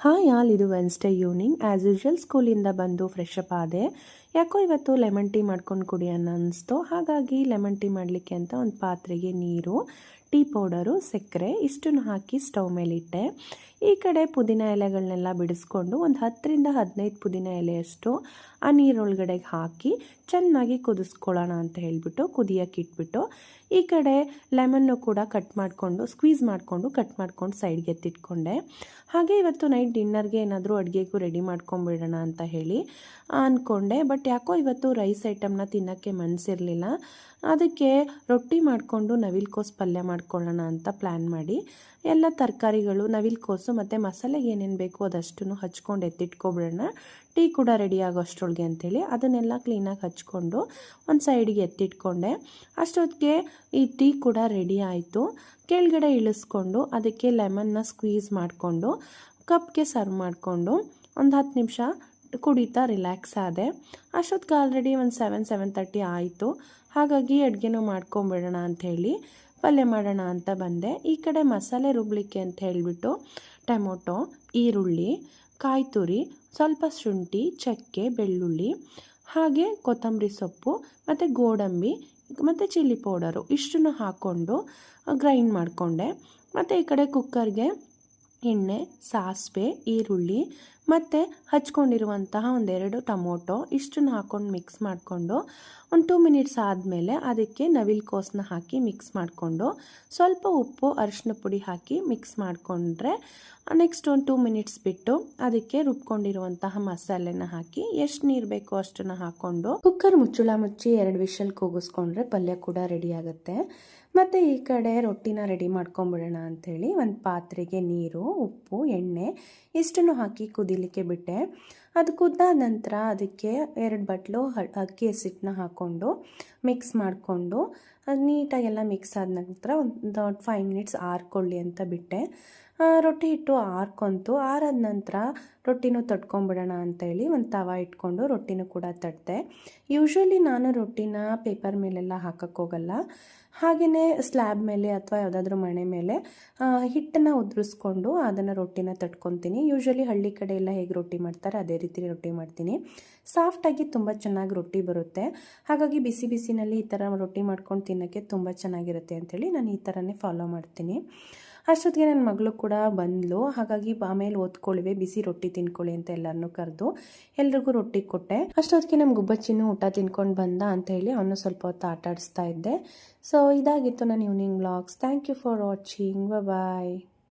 Hi all, ಇದು Wednesday evening. As usual ಸ್ಕೂಲಿಂದ ಬಂದು ಫ್ರೆಶ್ ಅಪ್ ಆದೆ. ಯಾಕೋ ಇವತ್ತು ಲೆಮನ್ ಟೀ ಮಾಡ್ಕೊಂಡು ಕುಡಿಯೋಣ ಅನ್ನಿಸ್ತು. ಹಾಗಾಗಿ ಲೆಮನ್ ಟೀ ಮಾಡಲಿಕ್ಕೆ ಅಂತ ಒಂದು ಪಾತ್ರೆಗೆ ನೀರು, ಟೀ ಪೌಡರು, ಸಕ್ಕರೆ ಇಷ್ಟನ್ನು ಹಾಕಿ ಸ್ಟವ್ ಮೇಲಿಟ್ಟೆ. ಈ ಕಡೆ ಪುದೀನ ಎಲೆಗಳನ್ನೆಲ್ಲ ಬಿಡಿಸ್ಕೊಂಡು ಒಂದು 10ರಿಂದ 15 ಪುದೀನ ಎಲೆಯಷ್ಟು ಆ ನೀರೊಳಗಡೆಗೆ ಹಾಕಿ ಚೆನ್ನಾಗಿ ಕುದಿಸ್ಕೊಳ್ಳೋಣ ಅಂತ ಹೇಳಿಬಿಟ್ಟು ಕುದಿಯೋಕೆ ಇಟ್ಬಿಟ್ಟು, ಈ ಕಡೆ ಲೆಮನ್ನು ಕೂಡ ಸ್ಕ್ವೀಸ್ ಮಾಡಿಕೊಂಡು ಕಟ್ ಮಾಡ್ಕೊಂಡು ಸೈಡ್ಗೆ ಎತ್ತಿಟ್ಕೊಂಡೆ. ಹಾಗೆ ಇವತ್ತು ನೈಟ್ ಡಿನ್ನರ್ಗೆ ಏನಾದರೂ ಅಡುಗೆಗೂ ರೆಡಿ ಮಾಡ್ಕೊಂಬಿಡೋಣ ಅಂತ ಹೇಳಿ ಅಂದ್ಕೊಂಡೆ. ಬಟ್ ಯಾಕೋ ಇವತ್ತು ರೈಸ್ ಐಟಮ್ನ ತಿನ್ನೋಕ್ಕೆ ಮನಸ್ಸಿರಲಿಲ್ಲ. ಅದಕ್ಕೆ ರೊಟ್ಟಿ ಮಾಡಿಕೊಂಡು ನವಿಲುಕೋಸು ಪಲ್ಯ ಮಾಡ್ಕೊಳ್ಳೋಣ ಅಂತ ಪ್ಲ್ಯಾನ್ ಮಾಡಿ ಎಲ್ಲ ತರಕಾರಿಗಳು, ನವಿಲುಕೋಸು ಮತ್ತು ಮಸಾಲೆಗೆ ಏನೇನು ಬೇಕೋ ಅದಷ್ಟನ್ನು ಹಚ್ಕೊಂಡು ಎತ್ತಿಟ್ಕೊಬಿಡೋಣ, ಟೀ ಕೂಡ ರೆಡಿ ಆಗೋ ಅಷ್ಟರೊಳಗೆ ಅಂಥೇಳಿ ಅದನ್ನೆಲ್ಲ ಕ್ಲೀನಾಗಿ ಹಚ್ಕೊಂಡು ಒಂದು ಸೈಡಿಗೆ ಎತ್ತಿಟ್ಕೊಂಡೆ. ಅಷ್ಟೊತ್ತಿಗೆ ಈ ಟೀ ಕೂಡ ರೆಡಿ ಆಯಿತು. ಕೆಳಗಡೆ ಇಳಿಸ್ಕೊಂಡು ಅದಕ್ಕೆ ಲೆಮನ್ನ ಸ್ಕ್ವೀಸ್ ಮಾಡಿಕೊಂಡು ಕಪ್ಗೆ ಸರ್ವ್ ಮಾಡಿಕೊಂಡು ಒಂದು 10 ನಿಮಿಷ ಕುಡಿತಾ ರಿಲ್ಯಾಕ್ಸ್ ಆದೆ. ಅಷ್ಟೊತ್ತಿಗೆ ಆಲ್ರೆಡಿ ಒಂದು 7-7:30 ಆಯಿತು. ಹಾಗಾಗಿ ಅಡುಗೆನೂ ಮಾಡ್ಕೊಂಬಿಡೋಣ ಅಂಥೇಳಿ ಪಲ್ಯ ಮಾಡೋಣ ಅಂತ ಬಂದೆ. ಈ ಕಡೆ ಮಸಾಲೆ ರುಬ್ಲಿಕ್ಕೆ ಅಂತ ಹೇಳಿಬಿಟ್ಟು ಟೊಮೊಟೊ, ಈರುಳ್ಳಿ, ಕಾಯಿ ತುರಿ, ಸ್ವಲ್ಪ ಶುಂಠಿ, ಚಕ್ಕೆ, ಬೆಳ್ಳುಳ್ಳಿ, ಹಾಗೆ ಕೊತ್ತಂಬರಿ ಸೊಪ್ಪು ಮತ್ತು ಗೋಡಂಬಿ ಮತ್ತು ಚಿಲ್ಲಿ ಪೌಡರು ಇಷ್ಟನ್ನು ಹಾಕ್ಕೊಂಡು ಗ್ರೈಂಡ್ ಮಾಡಿಕೊಂಡೆ. ಮತ್ತು ಈ ಕಡೆ ಕುಕ್ಕರ್ಗೆ ಎಣ್ಣೆ, ಸಾಸಿವೆ, ಈರುಳ್ಳಿ ಮತ್ತು ಹಚ್ಕೊಂಡಿರುವಂತಹ 1-2 ಟೊಮೊಟೊ ಇಷ್ಟನ್ನು ಹಾಕ್ಕೊಂಡು ಮಿಕ್ಸ್ ಮಾಡಿಕೊಂಡು ಒಂದು 2 ಮಿನಿಟ್ಸ್ ಆದಮೇಲೆ ಅದಕ್ಕೆ ನವಿಲುಕೋಸನ್ನ ಹಾಕಿ ಮಿಕ್ಸ್ ಮಾಡಿಕೊಂಡು ಸ್ವಲ್ಪ ಉಪ್ಪು, ಅರಿಶಿನ ಪುಡಿ ಹಾಕಿ ಮಿಕ್ಸ್ ಮಾಡಿಕೊಂಡ್ರೆ ನೆಕ್ಸ್ಟ್ ಒಂದು 2 ಮಿನಿಟ್ಸ್ ಬಿಟ್ಟು ಅದಕ್ಕೆ ರುಬ್ಕೊಂಡಿರುವಂತಹ ಮಸಾಲೆನ ಹಾಕಿ ಎಷ್ಟು ನೀರು ಬೇಕೋ ಅಷ್ಟನ್ನು ಹಾಕ್ಕೊಂಡು ಕುಕ್ಕರ್ ಮುಚ್ಚಳ ಮುಚ್ಚಿ 2 ವಿಷಲ್ ಕೂಗಿಸ್ಕೊಂಡ್ರೆ ಪಲ್ಯ ಕೂಡ ರೆಡಿ ಆಗುತ್ತೆ. ಮತ್ತು ಈ ಕಡೆ ರೊಟ್ಟಿನ ರೆಡಿ ಮಾಡ್ಕೊಂಬಿಡೋಣ ಅಂಥೇಳಿ ಒಂದು ಪಾತ್ರೆಗೆ ನೀರು, ಉಪ್ಪು, ಎಣ್ಣೆ ಇಷ್ಟನ್ನು ಹಾಕಿ ಕುದಿಲಿಕ್ಕೆ ಬಿಟ್ಟೆ. ಅದು ಕುದ್ದಾದ ನಂತರ ಅದಕ್ಕೆ 2 ಬಟ್ಲು ಅಕ್ಕಿ ಹಸಿಟ್ಟನ್ನ ಹಾಕ್ಕೊಂಡು ಮಿಕ್ಸ್ ಮಾಡಿಕೊಂಡು ನೀಟಾಗೆಲ್ಲ ಮಿಕ್ಸ್ ಆದ ನಂತರ ಒಂದು 5 ಮಿನಿಟ್ಸ್ ಆರ್ಕೊಳ್ಳಿ ಅಂತ ಬಿಟ್ಟೆ. ರೊಟ್ಟಿ ಹಿಟ್ಟು ಆರ್ಕೊಂತು. ಆರಾದ ನಂತರ ರೊಟ್ಟಿನೂ ತಟ್ಕೊಂಬಿಡೋಣ ಅಂತೇಳಿ ಒಂದು ತವ ಇಟ್ಕೊಂಡು ರೊಟ್ಟಿನೂ ಕೂಡ ತಟ್ಟೆ. ಯೂಶ್ವಲಿ ನಾನು ರೊಟ್ಟಿನ ಪೇಪರ್ ಮೇಲೆಲ್ಲ ಹಾಕೋಕ್ಕೋಗಲ್ಲ, ಹಾಗೆಯೇ ಸ್ಲ್ಯಾಬ್ ಮೇಲೆ ಅಥವಾ ಯಾವುದಾದ್ರೂ ಮಣೆ ಮೇಲೆ ಹಿಟ್ಟನ್ನು ಉದುರಿಸ್ಕೊಂಡು ಅದನ್ನು ರೊಟ್ಟಿನ ತಟ್ಕೊತೀನಿ. ಯೂಶ್ವಲಿ ಹಳ್ಳಿ ಕಡೆ ಎಲ್ಲ ಹೇಗೆ ರೊಟ್ಟಿ ಮಾಡ್ತಾರೆ ಅದೇ ರೀತಿ ರೊಟ್ಟಿ ಮಾಡ್ತೀನಿ. ಸಾಫ್ಟಾಗಿ ತುಂಬ ಚೆನ್ನಾಗಿ ರೊಟ್ಟಿ ಬರುತ್ತೆ. ಹಾಗಾಗಿ ಬಿಸಿ ಬಿಸಿನಲ್ಲಿ ಈ ಥರ ರೊಟ್ಟಿ ಮಾಡ್ಕೊಂಡು ತಿನ್ನೋಕ್ಕೆ ತುಂಬ ಚೆನ್ನಾಗಿರುತ್ತೆ ಅಂಥೇಳಿ ನಾನು ಈ ಥರನೇ ಫಾಲೋ ಮಾಡ್ತೀನಿ. ಅಷ್ಟೊತ್ತಿಗೆ ನನ್ನ ಮಗಳು ಕೂಡ ಬಂದಳು. ಹಾಗಾಗಿ ಆಮೇಲೆ ಓದ್ಕೊಳ್ಳಿವೆ, ಬಿಸಿ ರೊಟ್ಟಿ ತಿನ್ಕೊಳ್ಳಿ ಅಂತ ಎಲ್ಲರನ್ನೂ ಕರೆದು ಎಲ್ರಿಗೂ ರೊಟ್ಟಿ ಕೊಟ್ಟೆ. ಅಷ್ಟೊತ್ತಿಗೆ ನಮ್ಮ ಗುಬ್ಬಚ್ಚಿನೂ ಊಟ ತಿನ್ಕೊಂಡು ಬಂದ ಅಂತ ಹೇಳಿ ಅವನು ಸ್ವಲ್ಪ ಹೊತ್ತು ಆಟ ಆಡಿಸ್ತಾ ಇದ್ದೆ. ಸೊ ಇದಾಗಿತ್ತು ನನ್ನ evening vlogs. Thank you for watching. Bye.